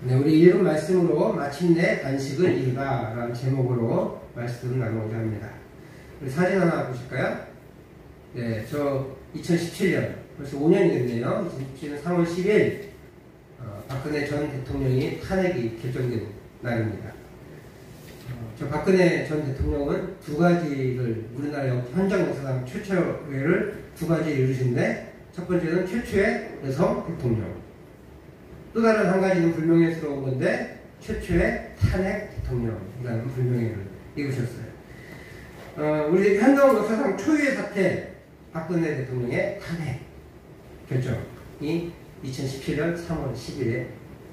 네, 우리 읽은 말씀으로 마침내 안식을 이루다 라는 제목으로 말씀을 나누고자 합니다. 우리 사진 하나 보실까요? 네, 저 2017년 벌써 5년이 됐네요. 2017년 3월 10일 박근혜 전 대통령이 탄핵이 결정된 날입니다. 저 박근혜 전 대통령은 두 가지를 우리나라 현장 역사상 최초를 두 가지 이루신데, 첫 번째는 최초의 여성 대통령, 또 다른 한 가지는 불명예스러운 건데 최초의 탄핵 대통령이라는 불명예를 이루셨어요. 우리 현장 역사상 초유의 사태, 박근혜 대통령의 탄핵 결정이 2017년 3월 10일에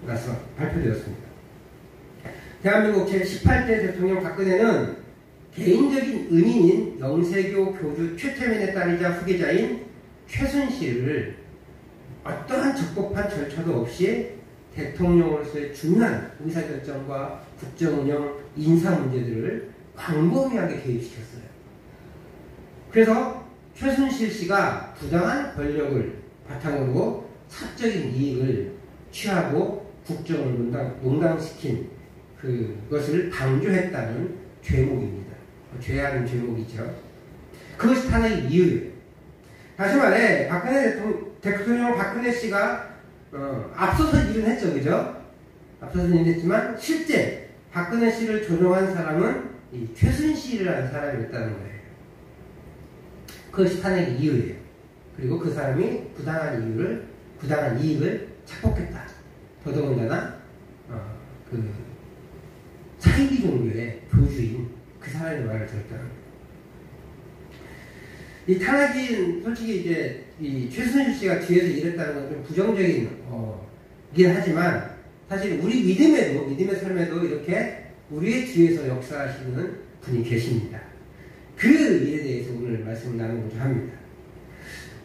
나서 발표되었습니다. 대한민국 제18대 대통령 박근혜는 개인적인 은인인 영세교 교주 최태민의 딸이자 후계자인 최순실을 어떠한 적법한 절차도 없이 대통령으로서의 중요한 의사결정과 국정운영, 인사 문제들을 광범위하게 개입시켰어요. 그래서 최순실 씨가 부당한 권력을 바탕으로 사적인 이익을 취하고 국정을 농단시킨 그것을 방조했다는 죄목입니다. 죄하는 죄목이죠. 그것이 탄핵의 이유예요. 다시 말해 대통령 박근혜 씨가 앞서서 일은 했죠, 그죠? 앞서서 일은 했지만 실제 박근혜 씨를 조종한 사람은 이 최순실이라는 사람이었다는 거예요. 그것이 탄핵의 이유예요. 그리고 그 사람이 부당한 이익을 착복했다. 더더군다나 사이비 종교의 교주인 그 사람의 말을 들었다는 거예요. 이 탄핵인, 솔직히 이제 이 최순실 씨가 뒤에서 일했다는 건 좀 부정적인 이긴 하지만, 사실 우리 믿음의 삶에도 이렇게 우리의 뒤에서 역사하시는 분이 계십니다. 그 일에 대해서 오늘 말씀을 나누고자 합니다.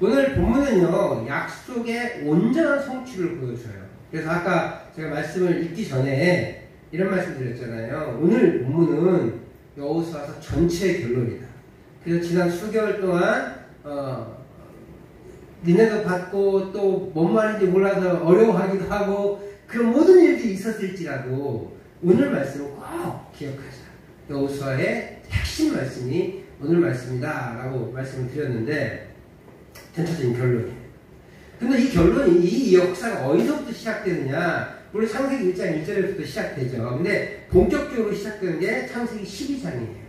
오늘 본문은요, 약속의 온전한 성취를 보여줘요. 그래서 아까 제가 말씀을 읽기 전에 이런 말씀 드렸잖아요. 오늘 본문은 여호수아서 전체의 결론이다. 그래서 지난 수개월 동안 니네도 받고 또 뭔 말인지 몰라서 어려워하기도 하고 그런 모든 일들이 있었을지라도 오늘 말씀을 꼭 기억하자. 여호수아의 핵심 말씀이 오늘 말씀이다 라고 말씀을 드렸는데, 전체적인 결론이에요. 근데 이 결론이, 이 역사가 어디서부터 시작되느냐, 물론 창세기 1장 1절에부터 시작되죠. 근데 본격적으로 시작되는 게 창세기 12장이에요.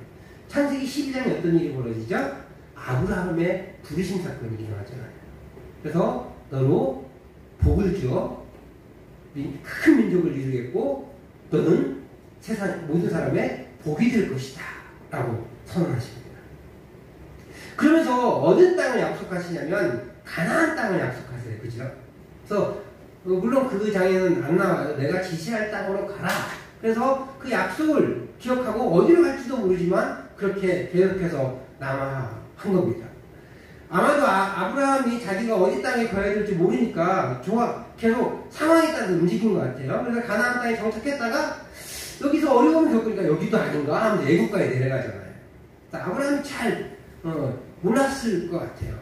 창세기 12장에 어떤 일이 벌어지죠? 아브라함의 부르심 사건이 일어나잖아요. 그래서 너로 복을 주어 큰 민족을 이루겠고 너는 세상 모든 사람의 복이 될 것이다 라고 선언하십니다. 그러면서 어느 땅을 약속하시냐면 가나안 땅을 약속하세요. 그죠? 그래서 물론 그 장에는 안 나와요. 내가 지시할 땅으로 가라. 그래서 그 약속을 기억하고 어디로 갈지도 모르지만 그렇게 계속해서 남아한 겁니다. 아마도 아브라함이 자기가 어디 땅에 거해야 될지 모르니까 계속 상황에 따라서 움직인 것 같아요. 그래서 가나안 땅에 정착했다가 여기서 어려움을 겪으니까 여기도 아닌가 하면서 애국가에 내려가잖아요. 아브라함이 잘 몰랐을 것 같아요.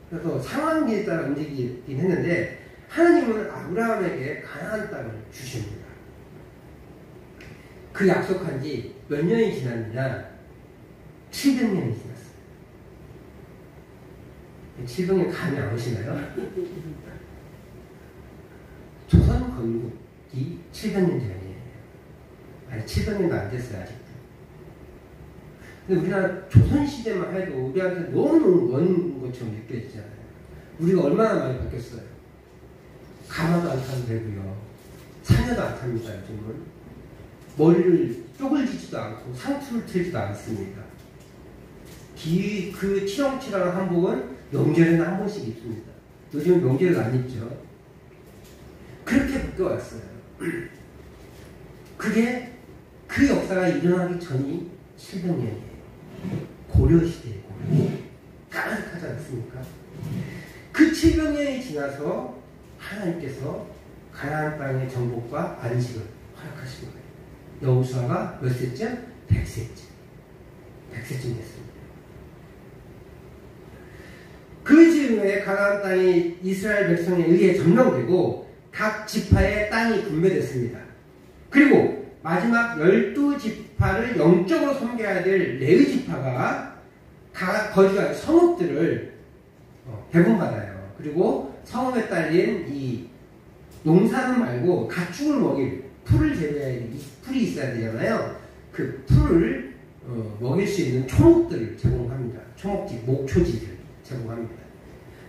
그래서 상황에 따라 움직이긴 했는데 하나님은 아브라함에게 가나안 땅을 주십니다. 그 약속한 지 몇 년이 지났느냐? 700년이 지났어요. 700년 감이 안 오시나요? 조선 건국이 700년 전이에요. 아니 700년도 안 됐어요 아직도. 근데 우리나라 조선시대만 해도 우리한테 너무 먼 것처럼 느껴지잖아요. 우리가 얼마나 많이 바뀌었어요. 가마도 안 타도 되고요. 사녀도 안 탑니다 요즘은. 머리를 쪼글지지도 않고 상투를 틀지도 않습니다. 그 치렁치렁한 한복은 명절에는 한 번씩 입습니다. 요즘은 명절을 안 입죠. 그렇게 바뀌어왔어요. 그게 그 역사가 일어나기 전이 700년이에요. 고려시대의 고려. 까마득하지 않습니까? 그 700년이 지나서 하나님께서 가나안 땅의 정복과 안식을 허락하신 거예요. 여호수아가 몇 세쯤? 100세쯤. 100세쯤 됐습니다. 그 즈음에 가나안 땅이 이스라엘 백성에 의해 점령되고 각 지파의 땅이 분배됐습니다. 그리고 마지막 12지파를 영적으로 섬겨야 될 레위 지파가 거주할 성읍들을 배분받아요. 그리고 성읍에 딸린 이 농사는 말고 가축을 먹일 풀을 제외해 풀이 있어야 되잖아요. 그 풀을 먹일 수 있는 초목들을 제공합니다. 초목지, 목초지를 제공합니다.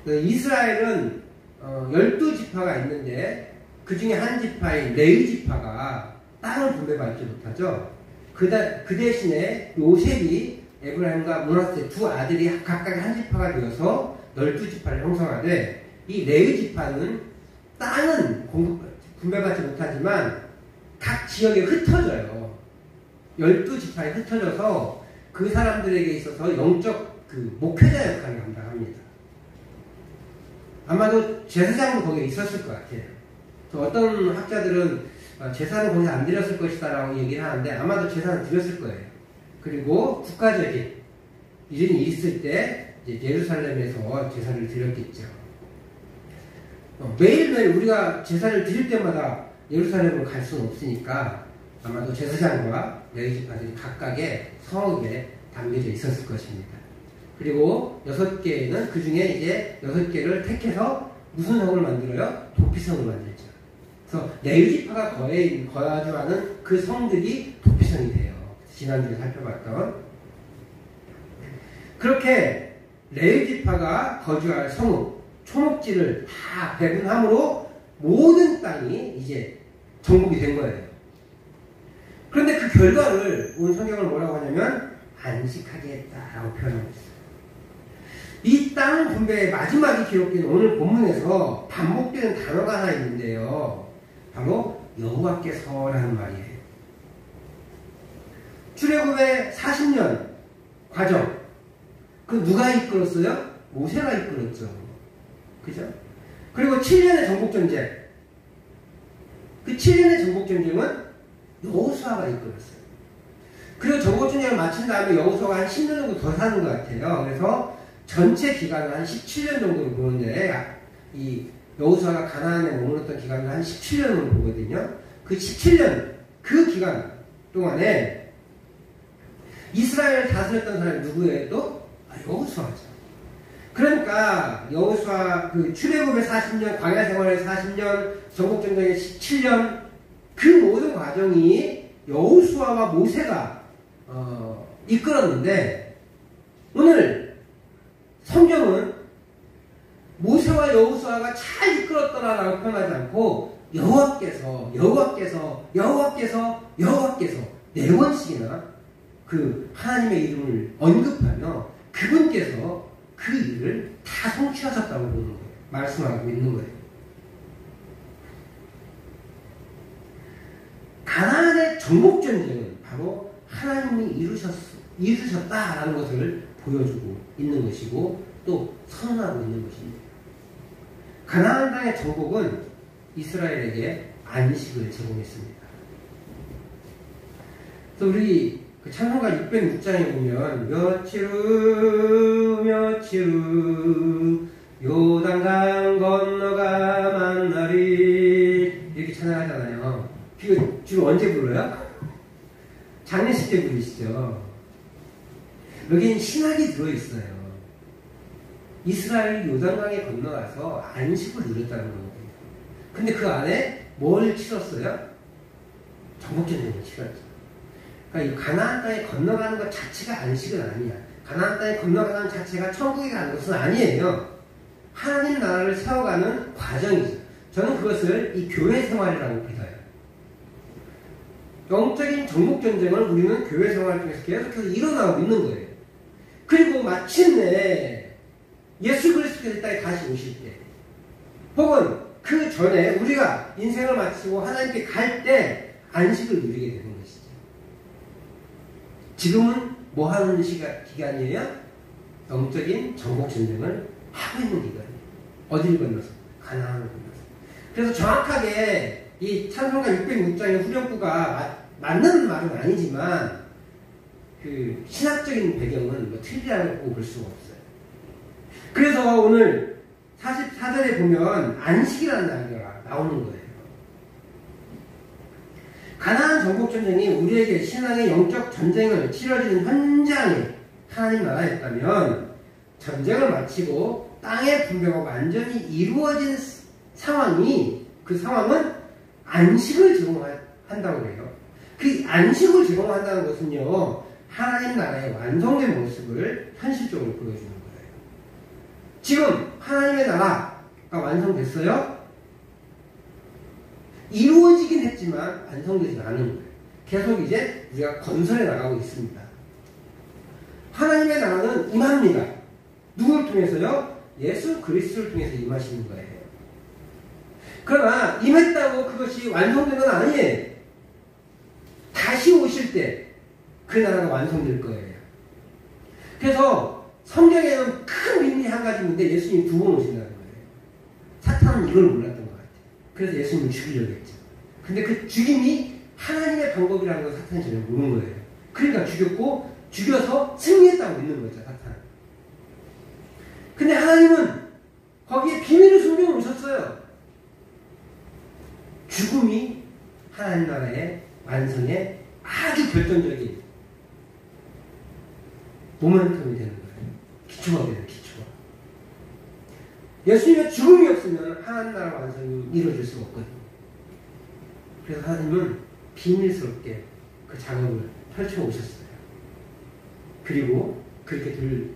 이스라엘은 12지파가 있는데 그 중에 한 지파인 레위 지파가 땅을 분배받지 못하죠. 그 대신에 요셉이 에브라임과 므낫세 두 아들이 각각 한 지파가 되어서 12지파를 형성하되 이 레위 지파는 땅은 분배받지 못하지만 각 지역에 흩어져요. 12지파에 흩어져서 그 사람들에게 있어서 영적 그 목회자 역할을 감당합니다. 아마도 제사장도 거기에 있었을 것 같아요. 어떤 학자들은 제사는 거기서 안 드렸을 것이다 라고 얘기를 하는데 아마도 제사는 드렸을 거예요. 그리고 국가적인 일이 있을 때 이제 예루살렘에서 제사를 드렸겠죠. 매일매일 우리가 제사를 드릴 때마다 예루살렘을 갈 수는 없으니까 아마도 제사장과 레위 지파들이 각각의 성읍에 담겨져 있었을 것입니다. 그리고 6개는 그 중에 이제 6개를 택해서 무슨 성을 만들어요? 도피성을 만들죠. 그래서 레위 지파가 거주하는 그 성들이 도피성이 돼요. 지난주에 살펴봤던. 그렇게 레위 지파가 거주할 성읍, 초목지를 다 배분함으로 모든 땅이 이제 정복이 된 거예요. 그런데 그 결과를 오늘 성경을 뭐라고 하냐면 안식하게 했다라고 표현하고 있어요. 이 땅 분배의 마지막에 기록된 오늘 본문에서 반복되는 단어가 하나 있는데요. 바로 여호와께서라는 말이에요. 출애굽의 40년 과정, 그 누가 이끌었어요? 모세가 이끌었죠. 그죠? 그리고 7년의 정복전쟁, 그 7년의 정복전쟁은 여호수아가 이끌었어요. 그리고 정복전쟁을 마친 다음에 여호수아가 한 10년 정도 더 사는 것 같아요. 그래서 전체 기간을 한 17년 정도로 보는데 이 여호수아가 가나안에 머물렀던 기간을 한 17년으로 보거든요. 그 17년 그 기간 동안에 이스라엘을 다스렸던 사람이 누구예요? 또 여호수아죠. 그러니까 여호수아 그 출애굽의 40년, 광야 생활의 40년, 정복전쟁의 17년 그 모든 과정이 여호수아와 모세가 이끌었는데 오늘 성경은 모세와 여호수아가 잘 이끌었더라라고 표현하지 않고 여호와께서 4번씩이나 그 하나님의 이름을 언급하며 그분께서 그 일을 다 성취하셨다고 보는 거예요. 말씀하고 있는 거예요. 가나안의 정복전쟁은 바로 하나님이 이루셨다라는 것을 보여주고 있는 것이고 또 선언하고 있는 것입니다. 가나안 땅의 정복은 이스라엘에게 안식을 제공했습니다. 그래서 우리 그 찬송가 606장에 보면 며칠 후 요단강 건너가 만나리 이렇게 찬양하잖아요. 이거 주로 언제 불러요? 장례식 때 부르시죠. 여기엔 신학이 들어있어요. 이스라엘이 요단강에 건너가서 안식을 누렸다는 거거든요. 근데 그 안에 뭘 치렀어요? 정복전쟁을 치렀죠. 그러니까 이 가나안 땅에 건너가는 것 자체가 안식은 아니야. 가나안 땅에 건너가는 자체가 천국에 가는 것은 아니에요. 하나님 나라를 세워가는 과정이죠. 저는 그것을 이 교회 생활이라고 믿어요. 영적인 정복전쟁을 우리는 교회 생활 중에서 계속해서 일어나고 있는 거예요. 그리고 마침내 예수 그리스도께서 이 땅에 다시 오실 때 혹은 그 전에 우리가 인생을 마치고 하나님께 갈 때 안식을 누리게 되는 것이죠. 지금은 뭐 하는 기간이에요? 영적인 정복전쟁을 하고 있는 기간이에요. 어디를 건너서? 가나안을 건너서. 그래서 정확하게 이 찬송가 606장의 후렴구가 맞는 말은 아니지만 그 신학적인 배경은 뭐 틀리다고 볼 수가 없어요. 그래서 오늘 44절에 보면 안식이라는 단어가 나오는 거예요. 가나안 정복 전쟁이 우리에게 신앙의 영적 전쟁을 치러지는 현장에 하나님 나라였다면 전쟁을 마치고 땅의 분배가 완전히 이루어진 상황이 그 상황은 안식을 제공한다고 해요. 그 안식을 제공한다는 것은요, 하나님 나라의 완성된 모습을 현실적으로 보여주는 거예요. 지금 하나님의 나라가 완성됐어요? 이루어지긴 했지만 완성되지 않은 거예요. 계속 이제 우리가 건설해 나가고 있습니다. 하나님의 나라는 임합니다. 누구를 통해서요? 예수 그리스도를 통해서 임하시는 거예요. 그러나 임했다고 그것이 완성된 건 아니에요. 다시 오실 때 그 나라가 완성될 거예요. 그래서 성경에는 큰 비밀이 한 가지 있는데 예수님이 2번 오신다는 거예요. 사탄은 이걸 몰랐던 것 같아요. 그래서 예수님을 죽이려고 했죠. 근데 그 죽임이 하나님의 방법이라는 걸 사탄이 전혀 모르는 거예요. 그러니까 죽였고 죽여서 승리했다고 믿는 거죠, 사탄은. 근데 하나님은 거기에 비밀을 숨겨 놓으셨어요. 죽음이 하나님 나라의 완성에 아주 결정적인 모멘텀이 되는 거예요. 기초가 되는 기초가. 예수님의 죽음이 없으면 하나님 나라 완성이 이루어질 수가 없거든요. 그래서 하나님은 비밀스럽게 그 작업을 펼쳐오셨어요. 그리고 그렇게 될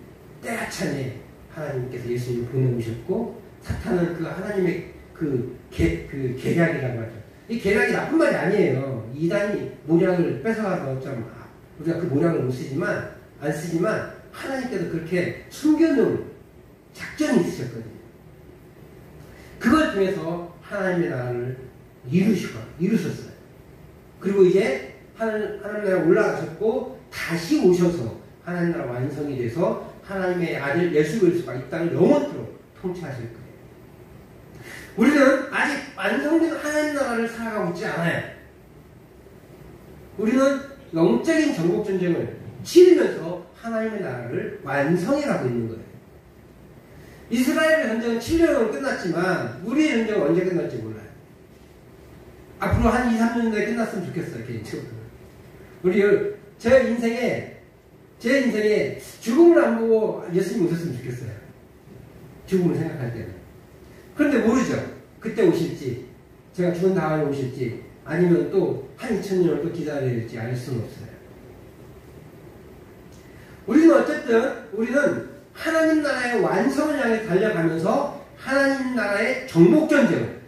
때가 차에 하나님께서 예수님을 보내오셨고, 사탄은 그 하나님의 그 계략이라고 하죠. 이 계략이 나쁜 말이 아니에요. 이단이 모략을 뺏어가서 좀 우리가 그 모략을 안 쓰지만 하나님께서 그렇게 숨겨놓은 작전이 있으셨거든요. 그걸 통해서 하나님의 나라를 이루셨어요. 그리고 이제 하나님 나라에 올라가셨고 다시 오셔서 하나님 나라 완성이 돼서 하나님의 아들 예수 그리스도가 이 땅을 영원토록 통치하실 거예요. 우리는 아직 완성된 하나님 나라를 살아가고 있지 않아요. 우리는 영적인 정복전쟁을 치르면서 하나님의 나라를 완성해가고 있는 거예요. 이스라엘의 전쟁은 7년은 끝났지만 우리의 전쟁은 언제 끝날지 몰라요. 앞으로 한 2, 3년 내에 끝났으면 좋겠어요, 개인적으로. 제 인생에 죽음을 안 보고 예수님 오셨으면 좋겠어요. 죽음을 생각할 때는. 그런데 모르죠. 그때 오실지, 제가 죽은 다음에 오실지, 아니면 또 한 2000년을 또 기다려야 될지 알 수는 없어요. 우리는 하나님 나라의 완성을 향해 달려가면서 하나님 나라의 정복전쟁을,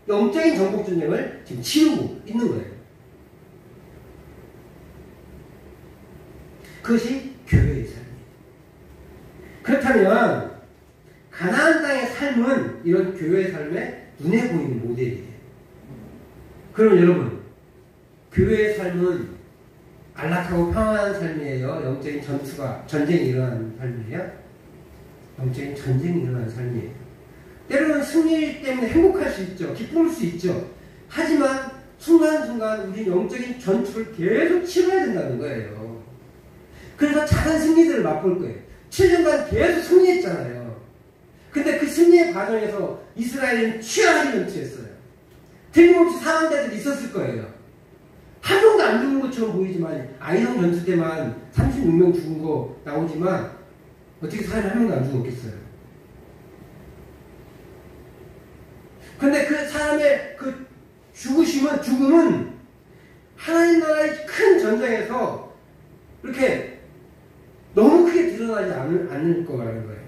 영적인 정복전쟁을 지금 치르고 있는 거예요. 그것이 교회의 삶이에요. 그렇다면 가나안 땅의 삶은 이런 교회의 삶의 눈에 보이는 모델이에요. 그럼 여러분, 교회의 삶은 안락하고 평안한 삶이에요? 영적인 전쟁이 일어나는 삶이에요? 영적인 전쟁이 일어나는 삶이에요. 때로는 승리 때문에 행복할 수 있죠. 기쁠 수 있죠. 하지만 순간순간 우리 영적인 전투를 계속 치러야 된다는 거예요. 그래서 작은 승리들을 맛볼 거예요. 7년간 계속 승리했잖아요. 근데 그 승리의 과정에서 이스라엘은 취하게 전투했어요. 틀림없이 사망자들이 있었을 거예요. 한 명도 안 죽은 것처럼 보이지만 아이성 전투 때만 36명 죽은 거 나오지만 어떻게 사람이 한 명도 안 죽었겠어요. 근데 그 사람의 그 죽음은 하나님 나라의 큰 전쟁에서 이렇게 너무 크게 드러나지 않을 거라는 거예요.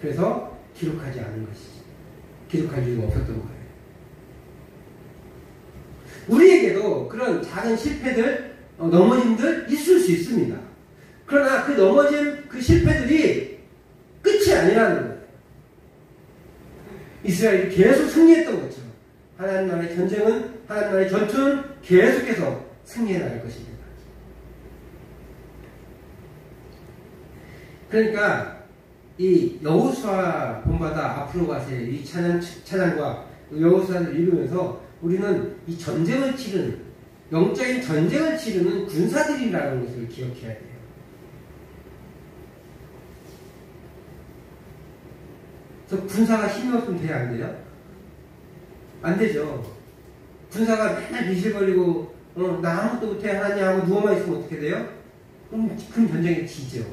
그래서 기록하지 않은 것이지. 기록할 이유가 없었던 거예요. 우리에게도 그런 작은 실패들, 넘어짐들 있을 수 있습니다. 그러나 그 넘어짐, 그 실패들이 끝이 아니라는 거예요. 이스라엘이 계속 승리했던 것처럼 하나님 나라의 전쟁은, 하나님 나라의 전투는 계속해서 승리해 나갈 것입니다. 그러니까 이 여호수아 본받아 앞으로 가세요. 이 찬양과 여호수아를 읽으면서 우리는 이 전쟁을 치르는, 영적인 전쟁을 치르는 군사들이라는 것을 기억해야 돼요. 그래서 군사가 힘이 없으면 돼요, 안 돼요? 안 되죠. 군사가 맨날 비실거리고 나 아무것도 못해 하나님 하고 누워만 있으면 어떻게 돼요? 그럼 전쟁이 지죠.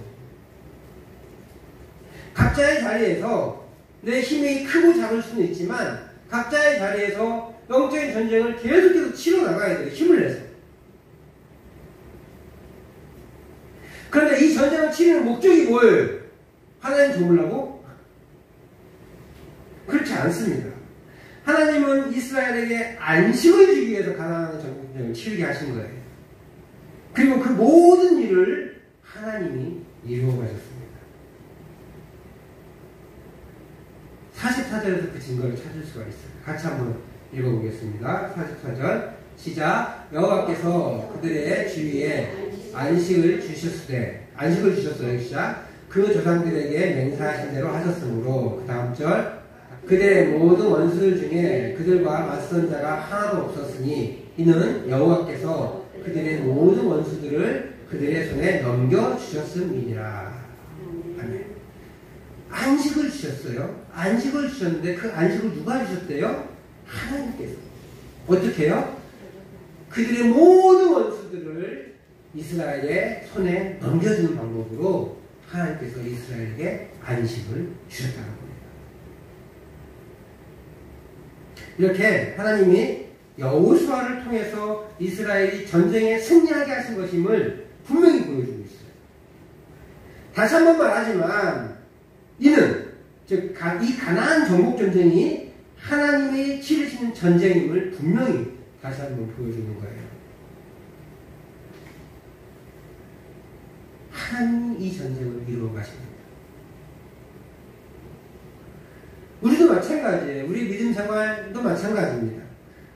각자의 자리에서 내 힘이 크고 작을 수는 있지만 각자의 자리에서 영적인 전쟁을 계속해서 치러 나가야 돼요. 힘을 내서. 그런데 이 전쟁을 치르는 목적이 뭐예요? 하나님 좋으려고? 그렇지 않습니다. 하나님은 이스라엘에게 안식을 주기 위해서 가나안 전쟁을 치르게 하신 거예요. 그리고 그 모든 일을 하나님이 이루어 가셨습니다. 44절에서 그 증거를 찾을 수가 있어요. 같이 한번 읽어보겠습니다. 44절 시작. 여호와께서 그들의 주위에 안식을 주셨어요. 시작. 그 조상들에게 맹세하신 대로 하셨으므로 그 다음 절 그들의 모든 원수들 중에 그들과 맞선 자가 하나도 없었으니 이는 여호와께서 그들의 모든 원수들을 그들의 손에 넘겨주셨음이니라. 아멘. 안식을 주셨어요. 안식을 주셨는데 그 안식을 누가 주셨대요? 하나님께서. 어떻게 해요? 그들의 모든 원수들을 이스라엘의 손에 넘겨주는 방법으로 하나님께서 이스라엘에게 안식을 주셨다는 겁니다. 이렇게 하나님이 여호수아를 통해서 이스라엘이 전쟁에 승리하게 하신 것임을 분명히 보여주고 있어요. 다시 한 번 말하지만 이는 즉 이 가나안 정복 전쟁이 하나님이 치르시는 전쟁임을 분명히 다시 한 번 보여주는 거예요. 하나님이 이 전쟁을 이루어 가십니다. 우리도 마찬가지예요. 우리 믿음 생활도 마찬가지입니다.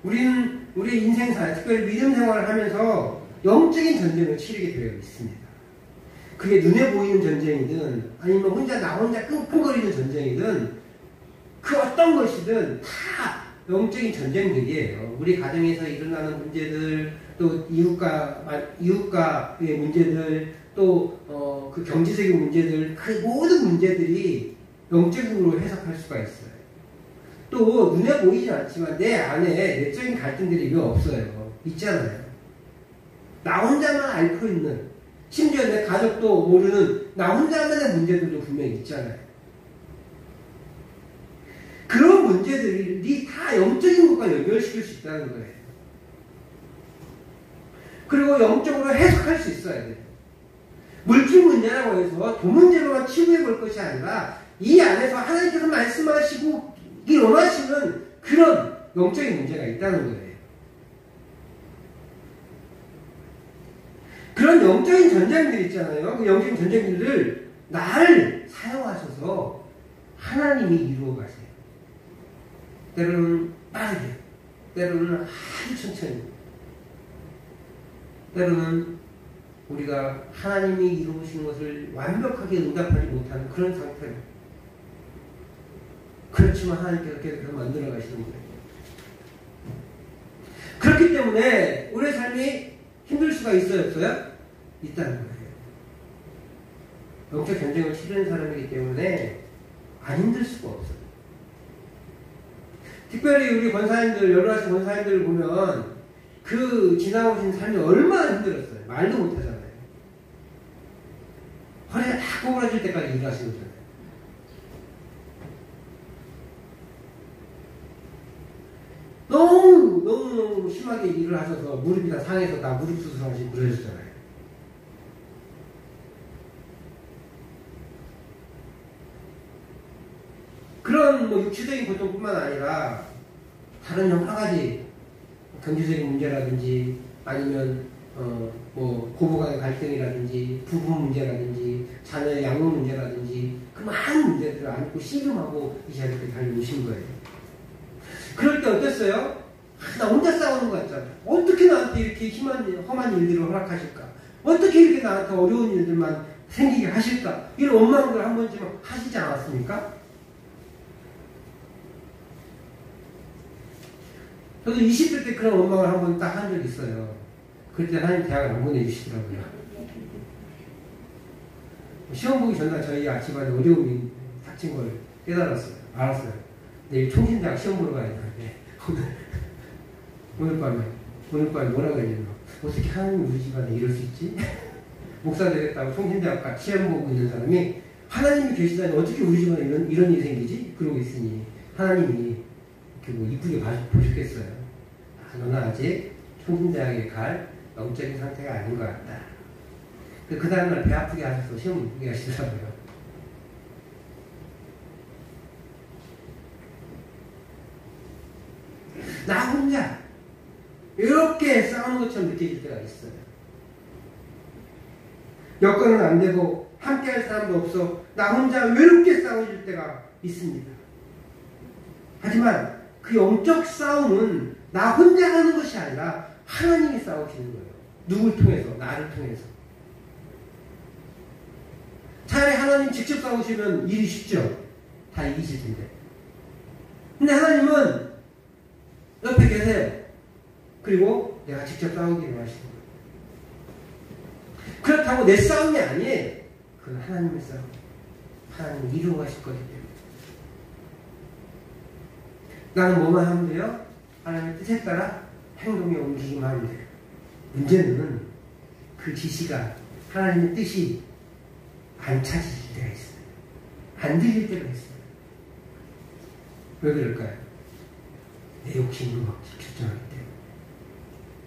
우리는 우리 인생사, 특별히 믿음 생활을 하면서 영적인 전쟁을 치르게 되어 있습니다. 그게 눈에 보이는 전쟁이든 아니면 나 혼자 끙끙거리는 전쟁이든 그 어떤 것이든 다 영적인 전쟁들이에요. 우리 가정에서 일어나는 문제들, 또 이웃과의 문제들, 또 그 경제적인 문제들, 그 모든 문제들이 영적으로 해석할 수가 있어요. 또 눈에 보이지 않지만 내 안에 내적인 갈등들이 왜 없어요? 있잖아요. 나 혼자만 앓고 있는, 심지어 내 가족도 모르는 나 혼자만의 문제들도 분명히 있잖아요. 그런 문제들이 다 영적인 것과 연결시킬 수 있다는 거예요. 그리고 영적으로 해석할 수 있어야 돼요. 물질 문제라고 해서 돈 문제로만 치부해 볼 것이 아니라 이 안에서 하나님께서 말씀하시고 원하시는 그런 영적인 문제가 있다는 거예요. 그런 영적인 전쟁들 있잖아요. 그 영적인 전쟁들을 나를 사용하셔서 하나님이 이루어 가세요. 때로는 빠르게, 때로는 아주 천천히, 때로는 우리가 하나님이 이루어주신 것을 완벽하게 응답하지 못하는 그런 상태로, 그렇지만 하나님께서 계속 만들어 가시는 거예요. 그렇기 때문에 우리의 삶이 힘들 수가 있어요? 없어요? 있다는 거예요. 영적 전쟁을 치르는 사람이기 때문에 안 힘들 수가 없어요. 특별히 우리 권사님들, 여러 가지 권사님들 보면 그 지나오신 삶이 얼마나 힘들었어요. 말도 못하잖아요. 허리가 다 꼬부라질 때까지 일하시는 거잖아요. 너무 심하게 일을 하셔서 무릎이 다 상해서 다 무릎 수술하시고 그러셨잖아요. 그런 육체적인 고통뿐만 아니라 다른 여러 가지 경제적인 문제라든지 아니면 고부 간의 갈등이라든지 부부 문제라든지 자녀의 양육 문제라든지 그 많은 문제들을 안고 씨름하고 이 자리에 달려오신 거예요. 그럴 때 어땠어요? 나 혼자 싸우는 거 같잖아. 어떻게 나한테 이렇게 험한 일들을 허락하실까? 어떻게 이렇게 나한테 어려운 일들만 생기게 하실까? 이런 원망들 한 번쯤 하시지 않았습니까? 저도 20대 때 그런 원망을 한 번 딱 한 적이 있어요. 그때 하나님 대학을 안 보내주시더라고요. 시험 보기 전날 저희 집안에 어려움이 닥친 걸 깨달았어요. 알았어요. 내일 총신대학 시험 보러 가야 되는데 오늘 밤에 오늘 밤에 뭐라고 했냐면 어떻게 하나님이 우리 집안에 이럴 수 있지? 목사 되겠다고 성신대학과 시험 보고 있는 사람이 하나님이 계시다니 어떻게 우리 집안에 이런 일이 생기지? 그러고 있으니 하나님이 이렇게 뭐 이쁘게 보셨겠어요. 너는 아직 성신대학에 갈 영적인 상태가 아닌 것 같다. 그 다음날 배 아프게 하셔서 시험 못 보게 하시더라고요. 나 혼자 이렇게 싸우는 것처럼 느껴질 때가 있어요. 여건은 안 되고 함께 할 사람도 없어 나 혼자 외롭게 싸워질 때가 있습니다. 하지만 그 영적 싸움은 나 혼자 하는 것이 아니라 하나님이 싸우시는 거예요. 누굴 통해서? 나를 통해서. 차라리 하나님 직접 싸우시면 일이 쉽죠. 다 이기실 텐데. 근데 하나님은 옆에 계세요. 그리고 내가 직접 싸우기를 하시는 거예요. 그렇다고 내 싸움이 아니에요. 그건 하나님의 싸움. 하나님이 이루어가실 거기 때문에. 나는 뭐만 하면 돼요? 하나님의 뜻에 따라 행동에 옮기기만 하면 돼요. 문제는 그 지시가 하나님의 뜻이 안 찾으실 때가 있어요. 안 들릴 때가 있어요. 왜 그럴까요? 내 욕심으로 막 결정하기 때문에.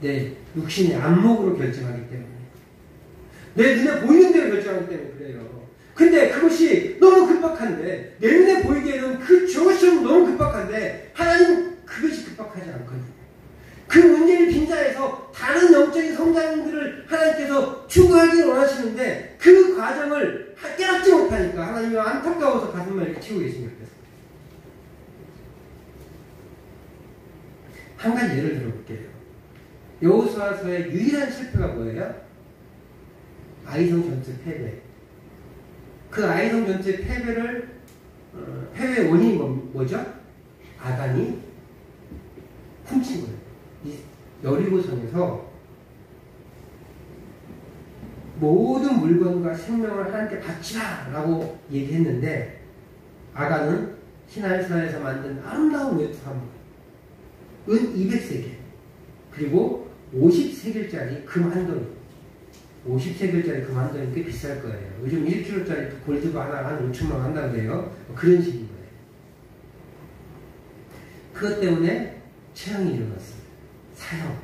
내 육신의 안목으로 결정하기 때문에. 내 눈에 보이는 대로 결정하기 때문에 그래요. 근데 그것이 너무 급박한데, 내 눈에 보이기에는 그 저것이 너무 급박한데, 하나님은 그것이 급박하지 않거든요. 그 문제를 빈자에서 다른 영적인 성장들을 하나님께서 추구하기를 원하시는데, 그 과정을 깨닫지 못하니까 하나님이 안타까워서 가슴만 이렇게 치고 계십니다. 한 가지 예를 들어볼게요. 여호수아서의 유일한 실패가 뭐예요? 아이성 전투 패배. 그 아이성 전투의 패배의 원인이 뭐죠? 아간이 훔친 거예요. 이 여리고성에서 모든 물건과 생명을 하나님께 바치라 라고 얘기했는데, 아간은 신할산에서 만든 아름다운 외투 한 번, 은 200세겔, 그리고 50세겔짜리 금 한 덩이. 50세겔짜리 금 한 덩이 꽤 비쌀 거예요. 요즘 1kg짜리 골드바 하나 한 5천만 원 한다고 해요. 그런 식인 거예요. 그것 때문에 재앙이 일어났어요. 사형.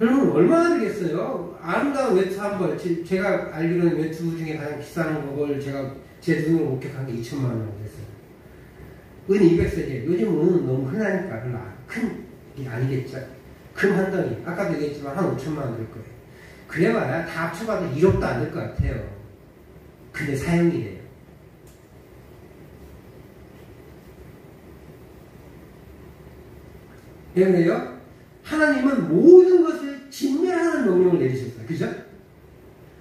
여러분 얼마나 되겠어요? 아름다운 외투 한 벌, 제가 알기로는 외투 중에 가장 비싼 걸 제가 제 눈으로 목격한 게 2천만 원 됐어요. 은 200세겔. 요즘 은은 너무 흔하니까 별로 큰 일이 아니겠죠. 금 한 덩이. 아까도 얘기했지만 한 5천만 원 될 거예요. 그래봐야 다 합쳐봐도 1억도 안 될 것 같아요. 근데 사형이래요. 왜 그래요? 하나님은 모든 것을 진멸하는 명령을 내리셨어요. 그죠?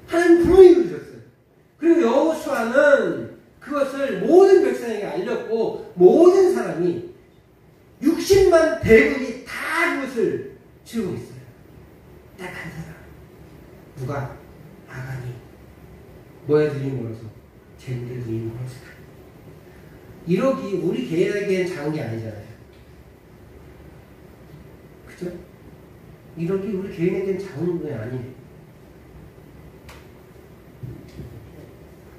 하나님 분명히 그러셨어요. 그리고 여호수아는 그것을 모든 백성에게 알렸고, 모든 사람이 60만 대군이 다 그것을 치우고 있어요. 딱 한 사람. 누가? 아간이. 뭐에 눈이 멀어서? 쟤네들 눈이 멀어서. 1억이 우리 개인에게는 작은 게 아니잖아요. 그죠? 1억이 우리 개인에게는 작은 게 아니에요.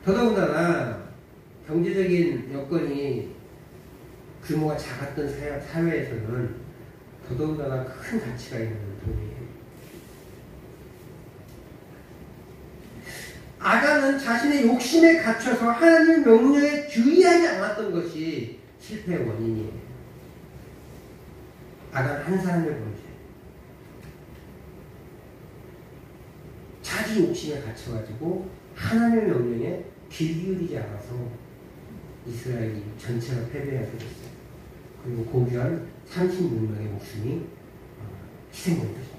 더더군다나 경제적인 여건이 규모가 작았던 사회에서는 더더군다나 큰 가치가 있는 돈이에요. 아간은 자신의 욕심에 갇혀서 하나님의 명령에 주의하지 않았던 것이 실패의 원인이에요. 아간 한 사람의 문제. 자기 욕심에 갇혀가지고 하나님의 명령에 귀 기울이지 않아서 이스라엘이 전체가 패배하게 됐어요. 그리고 고귀한 36명의 목숨이 희생된 거죠.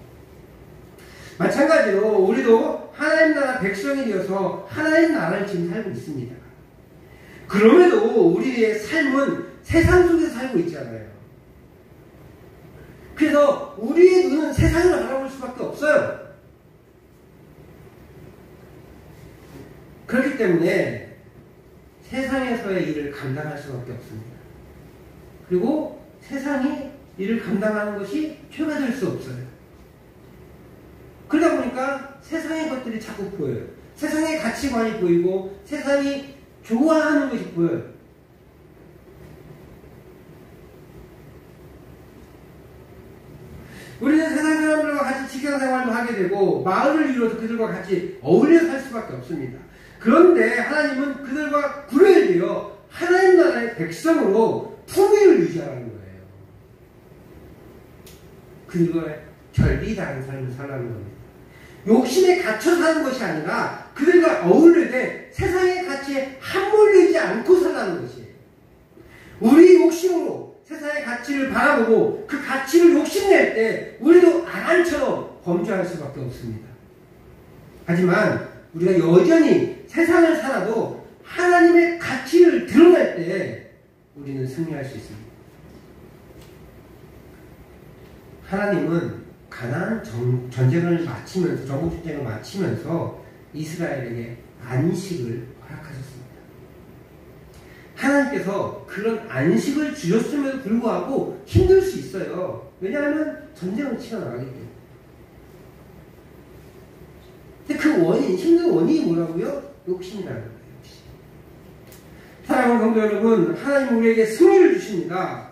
마찬가지로 우리도 하나님 나라 백성이 되어서 하나님 나라를 지금 살고 있습니다. 그럼에도 우리의 삶은 세상 속에서 살고 있잖아요. 그래서 우리의 눈은 세상을 바라볼 수밖에 없어요. 그렇기 때문에 세상에서의 일을 감당할 수밖에 없습니다. 그리고 세상이 이를 감당하는 것이 죄가 될 수 없어요. 그러다 보니까 세상의 것들이 자꾸 보여요. 세상의 가치관이 보이고 세상이 좋아하는 것이 보여요. 우리는 세상 사람들과 같이 직장생활도 하게 되고 마을을 이루어서 그들과 같이 어울려 살 수밖에 없습니다. 그런데 하나님은 그들과 구별되어 하나님 나라의 백성으로 통일을 유지하라는 거예요. 그들과 결이 다른 삶을 살라는 겁니다. 욕심에 갇혀 사는 것이 아니라 그들과 어울리되 세상의 가치에 함몰되지 않고 살라는 것이에요. 우리 욕심으로 세상의 가치를 바라보고 그 가치를 욕심낼 때 우리도 아간처럼 범죄할 수밖에 없습니다. 하지만 우리가 여전히 세상을 살아도 하나님의 가치를 드러낼 때 우리는 승리할 수 있습니다. 하나님은 가나안 전쟁을 마치면서 정복 전쟁을 마치면서 이스라엘에게 안식을 허락하셨습니다. 하나님께서 그런 안식을 주셨음에도 불구하고 힘들 수 있어요. 왜냐하면 전쟁을 치러나가기 때문에. 근데 그 원인, 힘든 원인이 뭐라고요? 욕심이라는 거예요. 욕심. 사랑하는 성도 여러분, 하나님 우리에게 승리를 주십니다.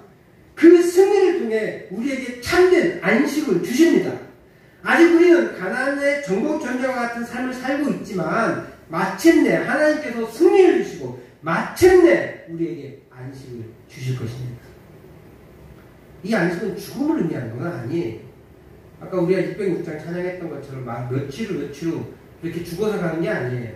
그 승리를 통해 우리에게 참된 안식을 주십니다. 아직 우리는 가나안의 정복 전쟁과 같은 삶을 살고 있지만 마침내 하나님께서 승리를 주시고 마침내 우리에게 안식을 주실 것입니다. 이 안식은 죽음을 의미하는 건 아니에요. 아까 우리가 606장 찬양했던 것처럼 며칠 후 이렇게 죽어서 가는 게 아니에요.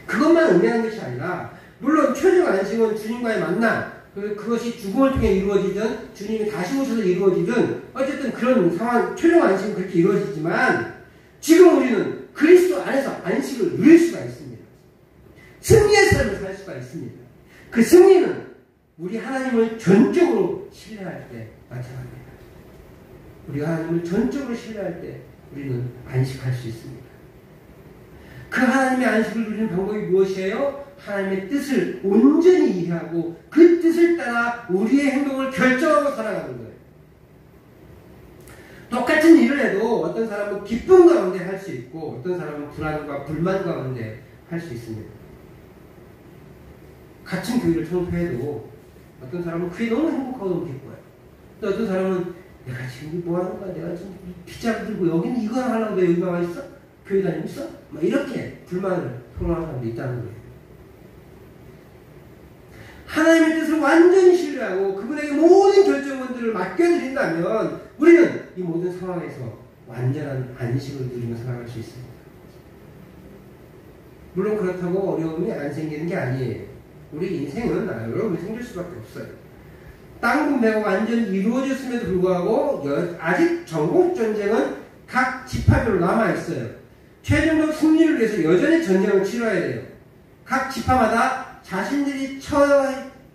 그것만 의미하는 것이 아니라 물론 최종 안식은 주님과의 만남, 그것이 죽음을 통해 이루어지든 주님이 다시 오셔서 이루어지든 어쨌든 그런 상황, 최종 안식은 그렇게 이루어지지만 지금 우리는 그리스도 안에서 안식을 누릴 수가 있습니다. 승리의 삶을 살 수가 있습니다. 그 승리는 우리 하나님을 전적으로 신뢰할 때 나타납니다. 우리가 하나님을 전적으로 신뢰할 때 우리는 안식할 수 있습니다. 그 하나님의 안식을 누리는 방법이 무엇이에요? 하나님의 뜻을 온전히 이해하고 그 뜻을 따라 우리의 행동을 결정하고 살아가는 거예요. 똑같은 일을 해도 어떤 사람은 기쁨 가운데 할 수 있고 어떤 사람은 불안과 불만 가운데 할 수 있습니다. 같은 교회를 청소해도 어떤 사람은 그게 너무 행복하고 너무 기뻐요. 또 어떤 사람은 내가 지금 뭐 하는 거야? 내가 지금 빗자루 들고 여기는 이거 하려고 내 여기 나와 있어? 교회 다니고 있어? 막 이렇게 불만을 토로하는 사람도 있다는 거예요. 하나님의 뜻을 완전히 신뢰하고 그분에게 모든 결정권들을 맡겨드린다면 우리는 이 모든 상황에서 완전한 안식을 누리며 살아갈 수 있습니다. 물론 그렇다고 어려움이 안 생기는 게 아니에요. 우리 인생은 어려움이 생길 수밖에 없어요. 땅 분배가 완전히 이루어졌음에도 불구하고 아직 정복전쟁은 각 지파별로 남아있어요. 최종적 승리를 위해서 여전히 전쟁을 치러야 돼요. 각 지파마다 자신들이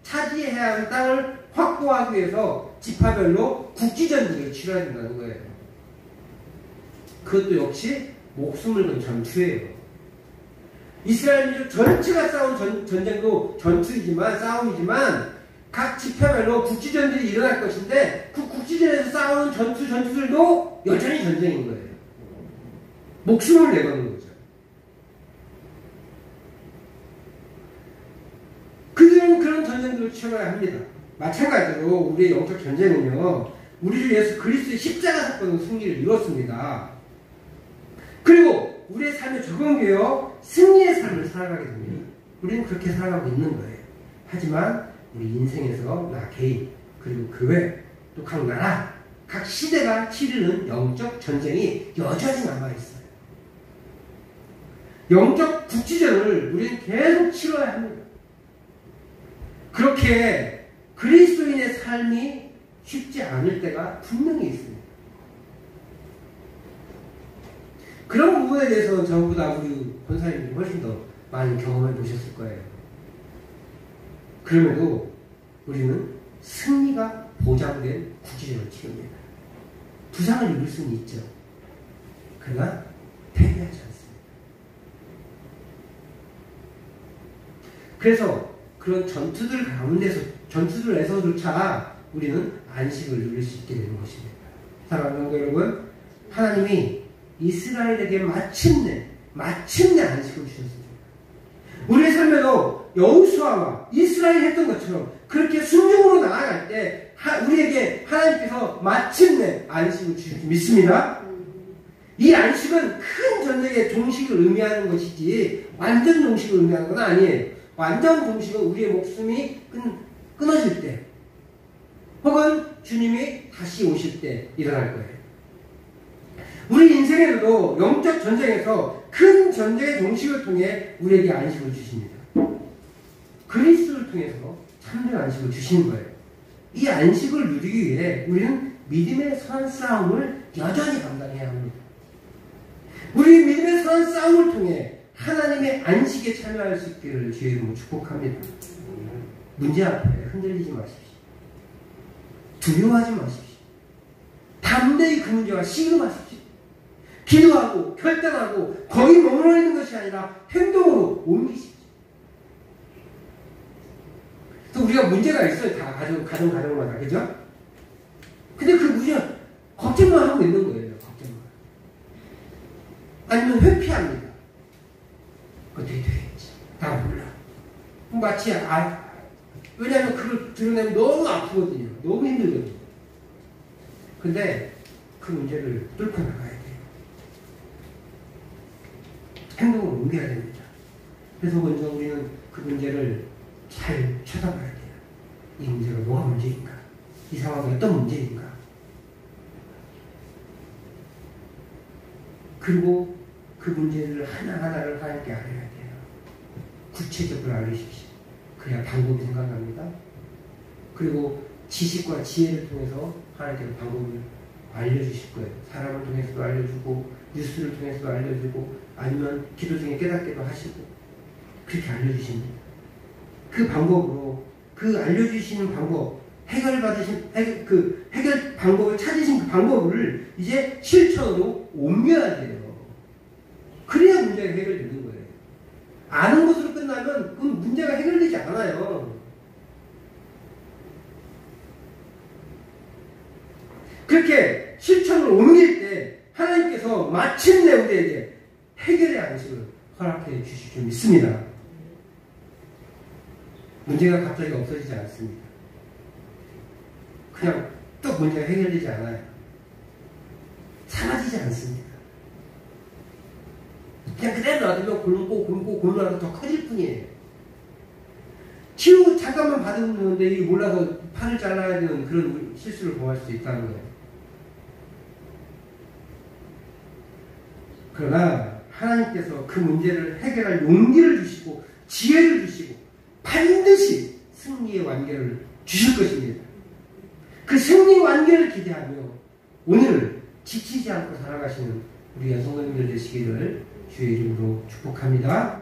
차지해야 하는 땅을 확보하기 위해서 지파별로 국지전쟁을 치러야 된다는 거예요. 그것도 역시 목숨을 건 전투예요. 이스라엘 민족 전체가 싸운 전쟁도 전투이지만 싸움이지만 각 지파별로 국지전들이 일어날 것인데 그 국지전에서 싸우는 전투들도 여전히 전쟁인 거예요. 목숨을 내거는 거죠. 그들은 그런 전쟁들을 치러야 합니다. 마찬가지로 우리의 영적 전쟁은요, 우리를 위해서 그리스도의 십자가 사건으로 승리를 이뤘습니다. 그리고 우리의 삶에 적용되어 승리의 삶을 살아가게 됩니다. 우리는 그렇게 살아가고 있는 거예요. 하지만 우리 인생에서 나 개인, 그리고 교회, 또 각 나라, 각 시대가 치르는 영적 전쟁이 여전히 남아있어요. 영적 국지전을 우리는 계속 치러야 합니다. 그렇게 그리스도인의 삶이 쉽지 않을 때가 분명히 있습니다. 그런 부분에 대해서는 저보다 우리 권사님들이 훨씬 더 많이 경험해 보셨을 거예요. 그럼에도 우리는 승리가 보장된 국지전을 치릅니다. 부상을 입을 수는 있죠. 그러나 패배하지 않습니다. 그래서 그런 전투들 가운데서, 전투들에서조차 우리는 안식을 누릴 수 있게 되는 것입니다. 사랑하는 성도 여러분, 하나님이 이스라엘에게 마침내 안식을 주셨습니다. 우리의 삶에도 여호수아와 이스라엘이 했던 것처럼 그렇게 순종으로 나아갈 때 우리에게 하나님께서 마침내 안식을 주실 줄 믿습니다. 이 안식은 큰 전쟁의 종식을 의미하는 것이지 완전 종식을 의미하는 건 아니에요. 완전 종식은 우리의 목숨이 끊어질 때 혹은 주님이 다시 오실 때 일어날 거예요. 우리 인생에도 영적 전쟁에서 큰 전쟁의 종식을 통해 우리에게 안식을 주십니다. 그리스도를 통해서 참된 안식을 주시는 거예요. 이 안식을 누리기 위해 우리는 믿음의 선한 싸움을 여전히 감당해야 합니다. 우리 믿음의 선한 싸움을 통해 하나님의 안식에 참여할 수 있기를 주의 이름으로 축복합니다. 문제 앞에 흔들리지 마십시오. 두려워하지 마십시오. 담대히 그 문제와 씨름하십시오. 기도하고 결단하고 거기 머물러 있는 것이 아니라 행동으로 옮기십시오. 또 우리가 문제가 있어요. 다 가정마다. 그죠? 근데 그 문제 걱정만 하고 있는 거예요. 걱정만. 아니면 회피합니다. 어떻게 되겠지? 나 몰라. 마치 왜냐하면 그걸 드러내면 너무 아프거든요. 너무 힘들거든요. 근데 그 문제를 뚫고 나가야 돼요. 행동을 옮겨야 됩니다. 그래서 먼저 우리는 그 문제를 잘 쳐다봐야 돼요. 이 문제가 뭐가 문제인가? 이 상황이 어떤 문제인가? 그리고 그 문제를 하나하나를 하나님께 알아야 돼요. 구체적으로 알려주십시오. 그래야 방법이 생각납니다. 그리고 지식과 지혜를 통해서 하나님께서 방법을 알려주실 거예요. 사람을 통해서도 알려주고 뉴스를 통해서도 알려주고 아니면 기도 중에 깨닫기도 하시고 그렇게 알려주십니다. 그 방법으로 그 알려주시는 방법 해결 방법을 찾으신 그 방법을 이제 실천으로 옮겨야 돼요. 그래야 문제가 해결되는 거예요. 아는 것으로 끝나면 그 문제가 해결되지 않아요. 그렇게 실천을 옮길 때 하나님께서 마침내 우리에게 해결의 안식을 허락해 주실 줄 믿습니다. 문제가 갑자기 없어지지 않습니다. 그냥 또 문제가 해결되지 않아요. 사라지지 않습니다. 그냥 그대로 놔두면 굶고 더 커질 뿐이에요. 치유 잠깐만 받으는데 몰라서 팔을 잘라야 되는 그런 실수를 범할 수 있다는 거예요. 그러나 하나님께서 그 문제를 해결할 용기를 주시고 지혜를 주시고 반드시 승리의 완결을 주실 것입니다. 그 승리의 완결을 기대하며 오늘 지치지 않고 살아가시는 우리 성도님들 되시기를 주의 이름으로 축복합니다.